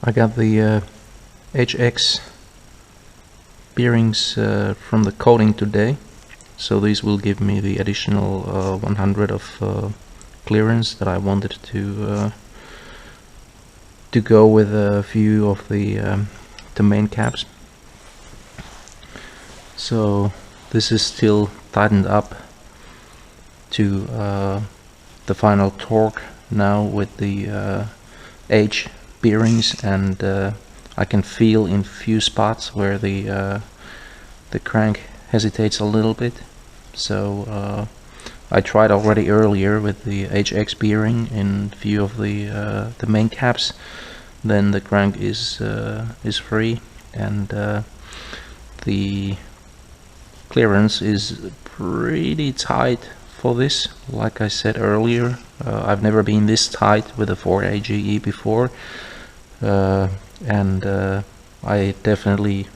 I got the HX bearings from the coating today, so these will give me the additional 100 of clearance that I wanted to go with a few of the main caps. So this is still tightened up to the final torque now with the H bearings, and I can feel in few spots where the crank hesitates a little bit. So I tried already earlier with the HX bearing in few of the main caps. Then the crank is free, and the clearance is pretty tight for this. Like I said earlier, I've never been this tight with a 4AGE before, and I definitely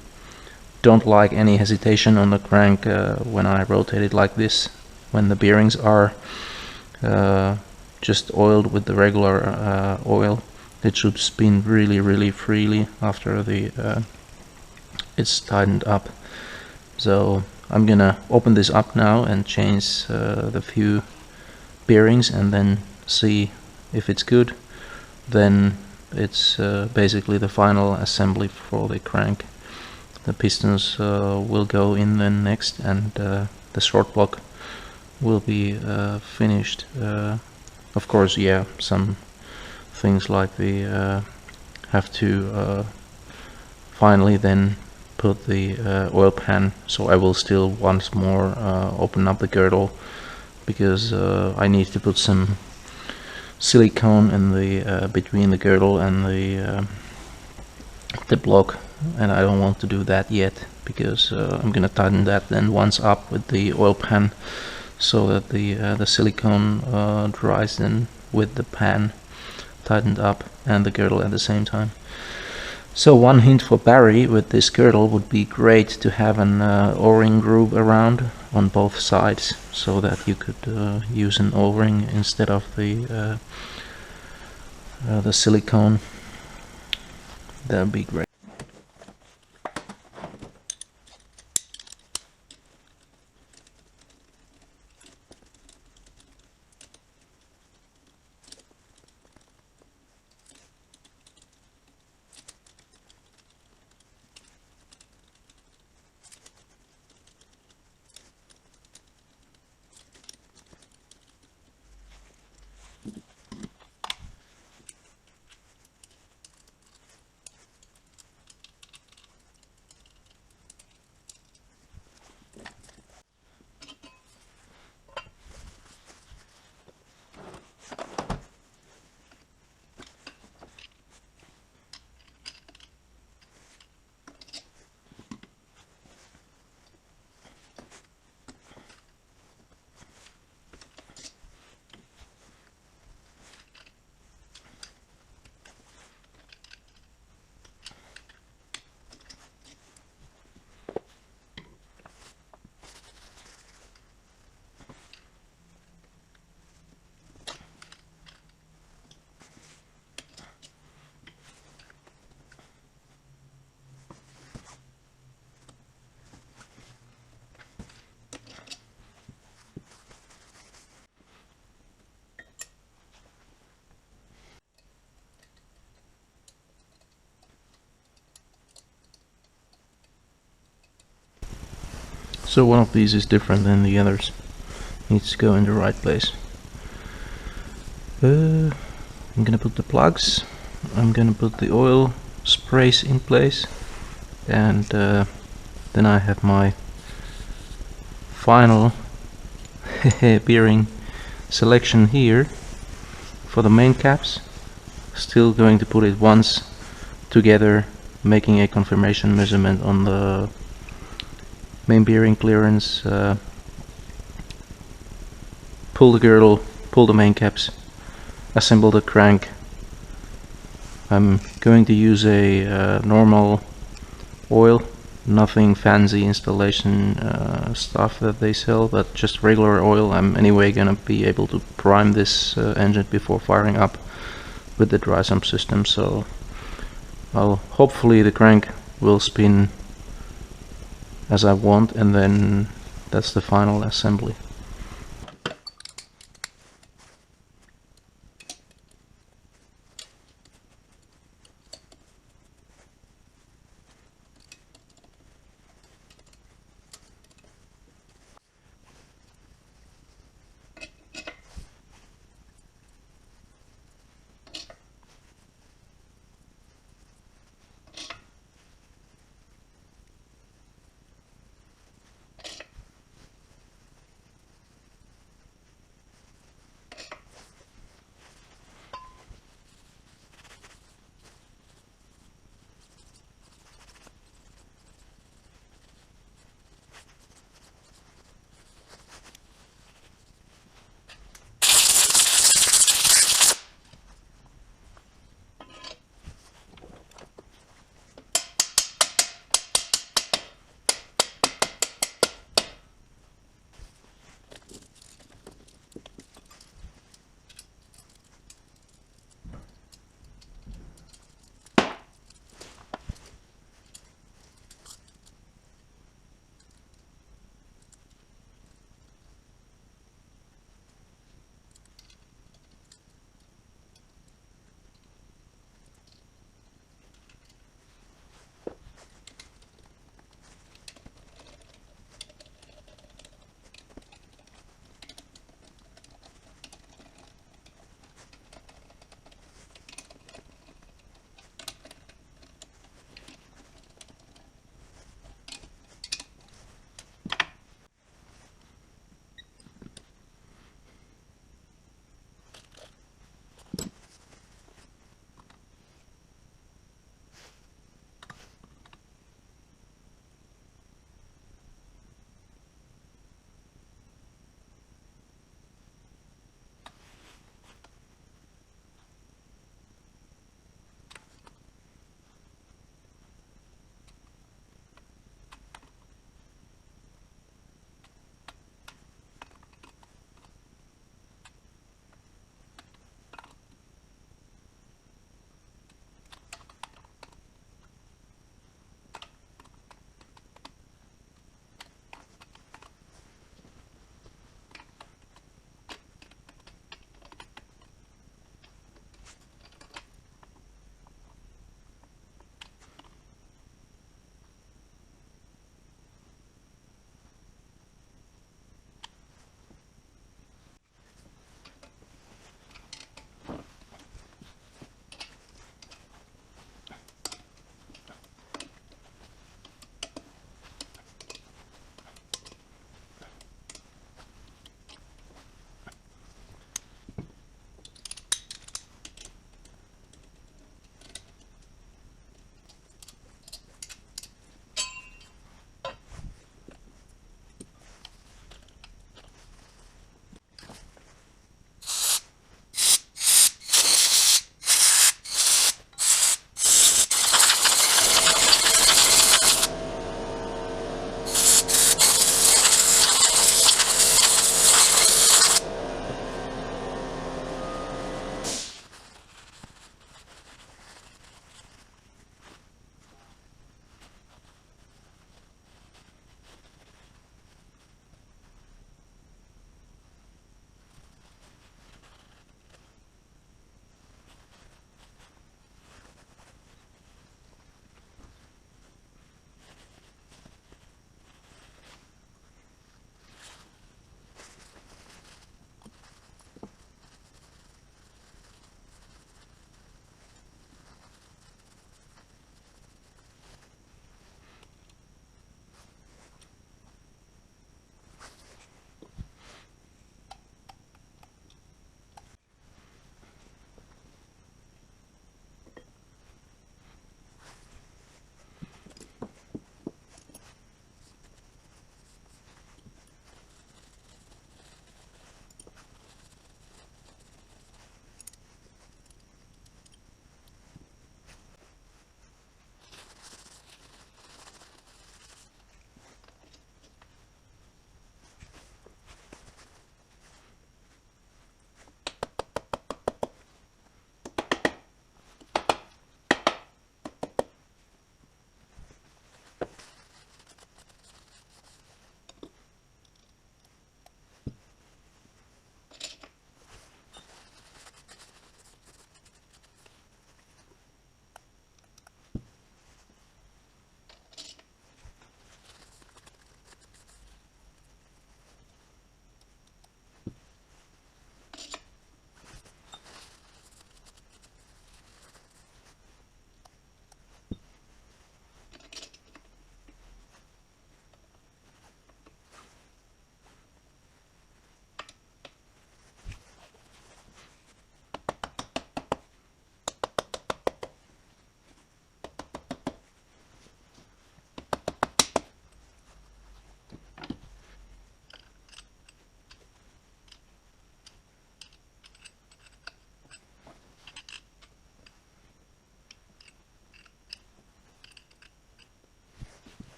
don't like any hesitation on the crank when I rotate it like this. When the bearings are just oiled with the regular oil, it should spin really freely after the it's tightened up. So I'm gonna open this up now and change the few bearings and then see if it's good. Then it's basically the final assembly for the crank. The pistons will go in then next, and the short block will be finished. Of course, yeah, some things like the have to finally then put the oil pan, so I will still once more open up the girdle, because I need to put some silicone in the between the girdle and the block, and I don't want to do that yet, because I'm gonna tighten that then once up with the oil pan, so that the silicone dries then with the pan tightened up and the girdle at the same time. So one hint for Barry with this girdle would be great to have an O-ring groove around on both sides, so that you could use an O-ring instead of the silicone. That would be great. So one of these is different than the others. Needs to go in the right place. I'm gonna put the plugs. I'm gonna put the oil sprays in place, and then I have my final bearing selection here for the main caps. Still going to put it once together, making a confirmation measurement on the main bearing clearance, pull the girdle, pull the main caps, assemble the crank. I'm going to use a normal oil, nothing fancy installation stuff that they sell, but just regular oil. I'm anyway gonna be able to prime this engine before firing up with the dry sump system, so Well, hopefully the crank will spin as I want, and then that's the final assembly.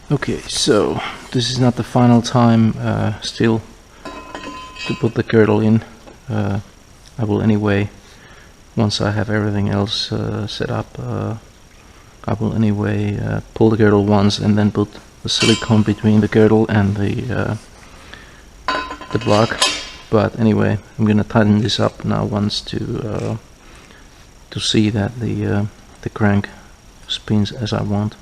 Okay, so this is not the final time still to put the girdle in. I will anyway, once I have everything else set up, I will anyway pull the girdle once and then put the silicone between the girdle and the block. But anyway, I'm gonna tighten this up now once to see that the crank spins as I want.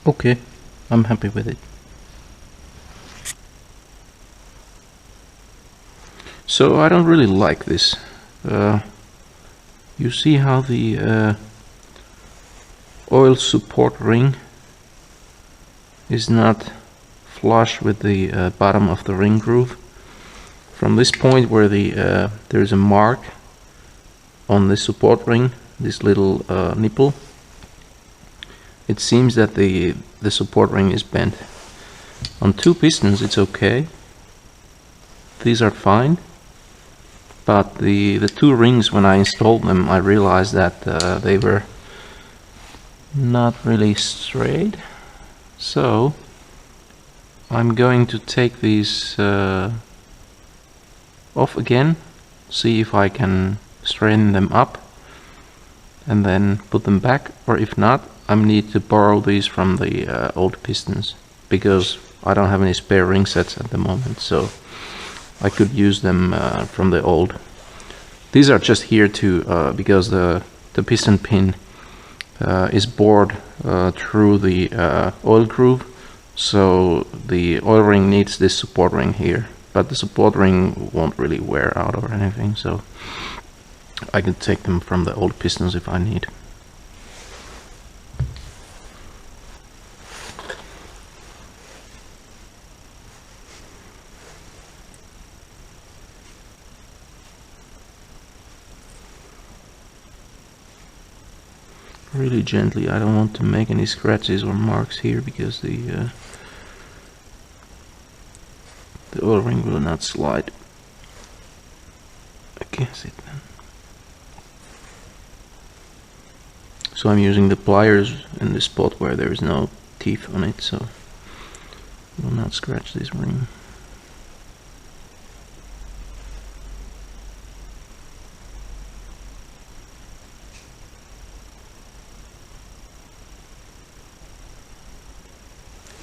Okay, I'm happy with it. So I don't really like this. You see how the oil support ring is not flush with the bottom of the ring groove. From this point where the there is a mark on the support ring, this little nipple, it seems that the support ring is bent. On two pistons it's okay, these are fine, but the two rings, when I installed them, I realized that they were not really straight. So I'm going to take these off again, see if I can straighten them up and then put them back, or if not, I need to borrow these from the old pistons, because I don't have any spare ring sets at the moment, so I could use them from the old. These are just here to because the piston pin is bored through the oil groove, so the oil ring needs this support ring here, but the support ring won't really wear out or anything, so I can take them from the old pistons if I need. Really gently, I don't want to make any scratches or marks here, because the oil ring will not slide against it. So I'm using the pliers in the spot where there is no teeth on it, so it will not scratch this ring.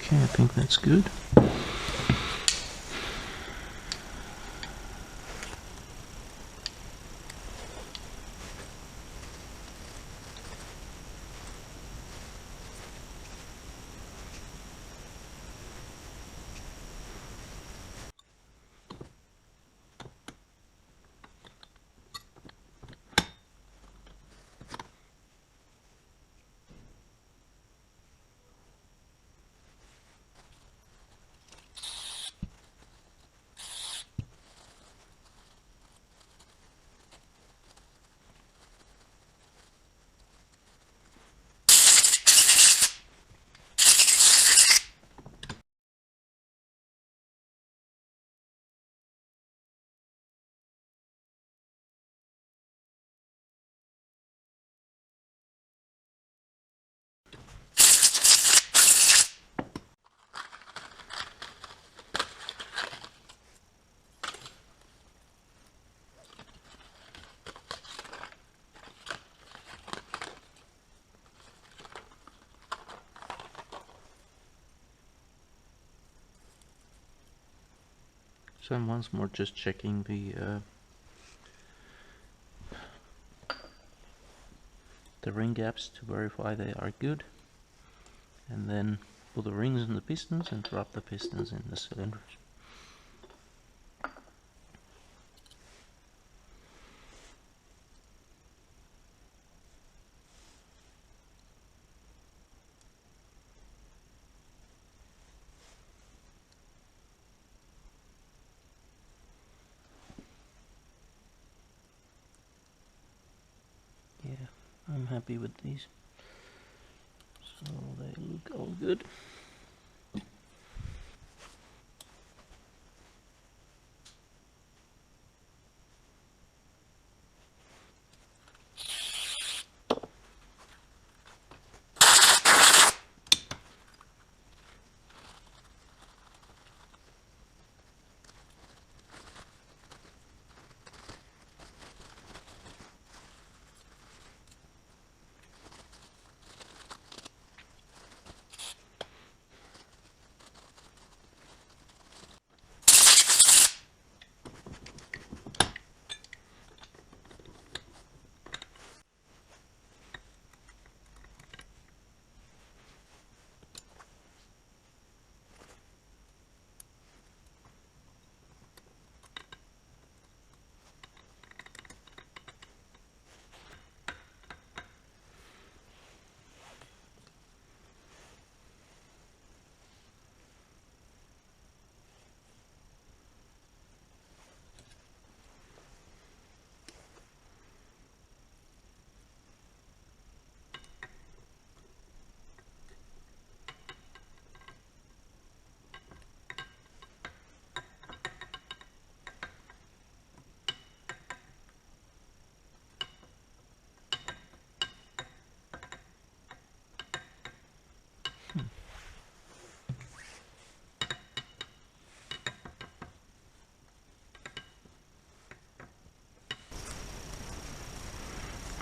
Okay, I think that's good. So I'm once more just checking the ring gaps to verify they are good, and then put the rings in the pistons and drop the pistons in the cylinders. Yeah, I'm happy with these. So they look all good.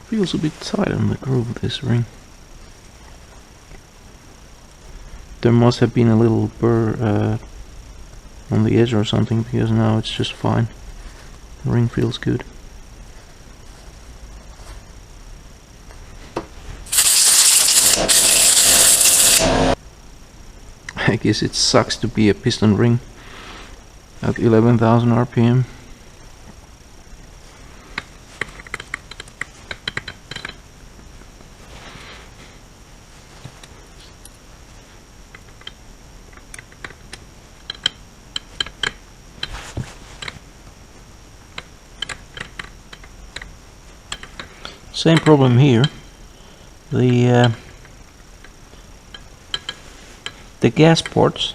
Feels a bit tight on the groove of this ring. There must have been a little burr on the edge or something, because now it's just fine. The ring feels good. I guess it sucks to be a piston ring at 11,000 RPM. Same problem here. The gas ports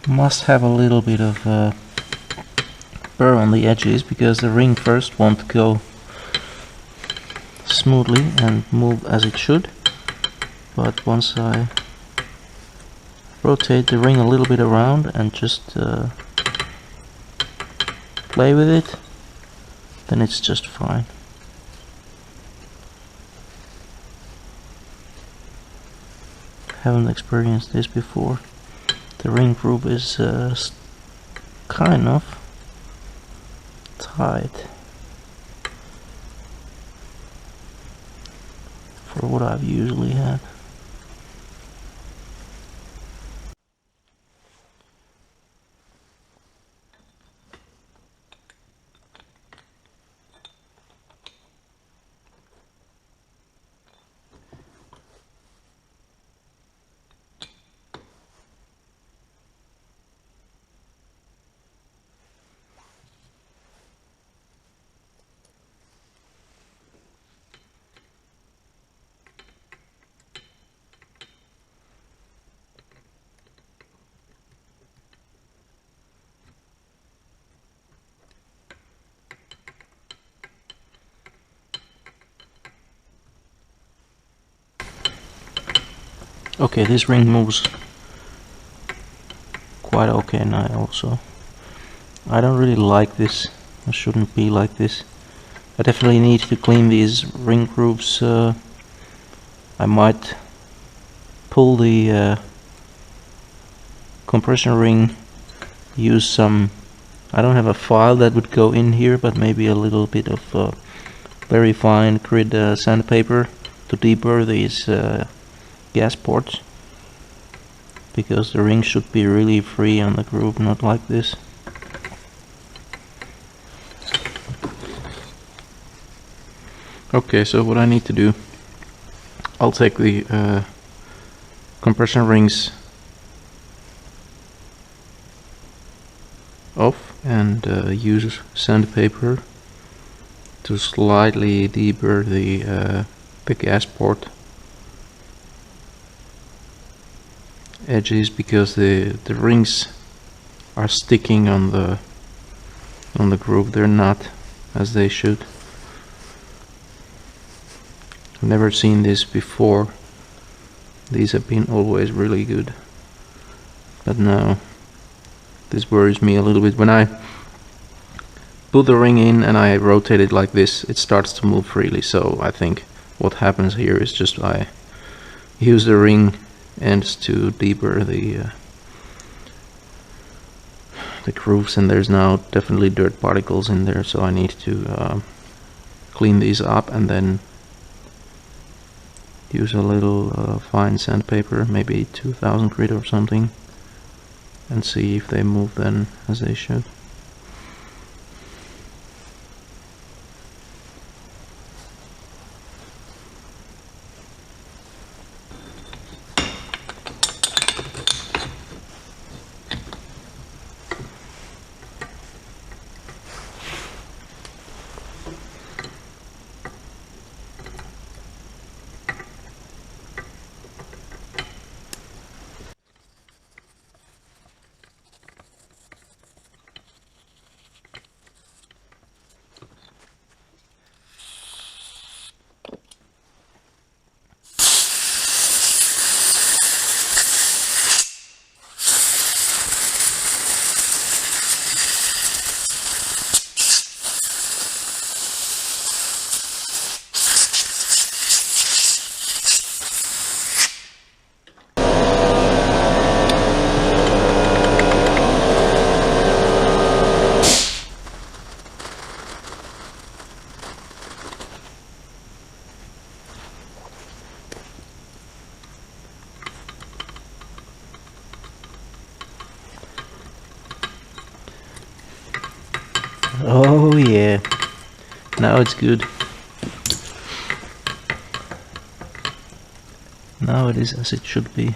must have a little bit of burr on the edges, because the ring first won't go smoothly and move as it should, but once I rotate the ring a little bit around and just play with it, then it's just fine. Haven't experienced this before. The ring groove is kind of tight for what I've usually had. Okay, this ring moves quite okay now also. I don't really like this. It shouldn't be like this. I definitely need to clean these ring grooves I might pull the compression ring, use some, I don't have a file that would go in here, but maybe a little bit of very fine grit sandpaper to deburr these gas ports, because the ring should be really free on the groove, not like this. Okay, so what I need to do, I'll take the compression rings off and use sandpaper to slightly deburr the gas port edges, because the rings are sticking on the groove. They're not as they should. I've never seen this before. These have been always really good, but now this worries me a little bit. When I put the ring in and I rotate it like this, it starts to move freely. So I think what happens here is just I use the ring ends to deburr the grooves, and there's now definitely dirt particles in there, so I need to clean these up and then use a little fine sandpaper, maybe 2000 grit or something, and see if they move then as they should. Oh yeah, now it's good. Now it is as it should be.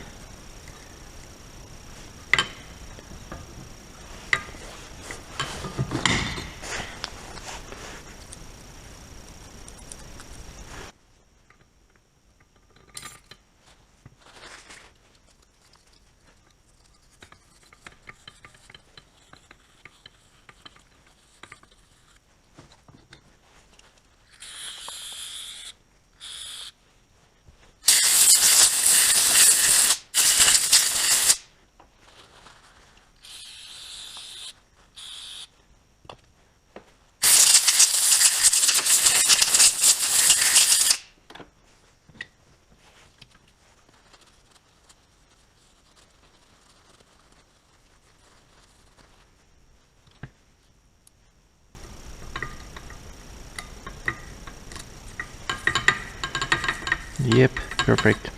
Yep, perfect.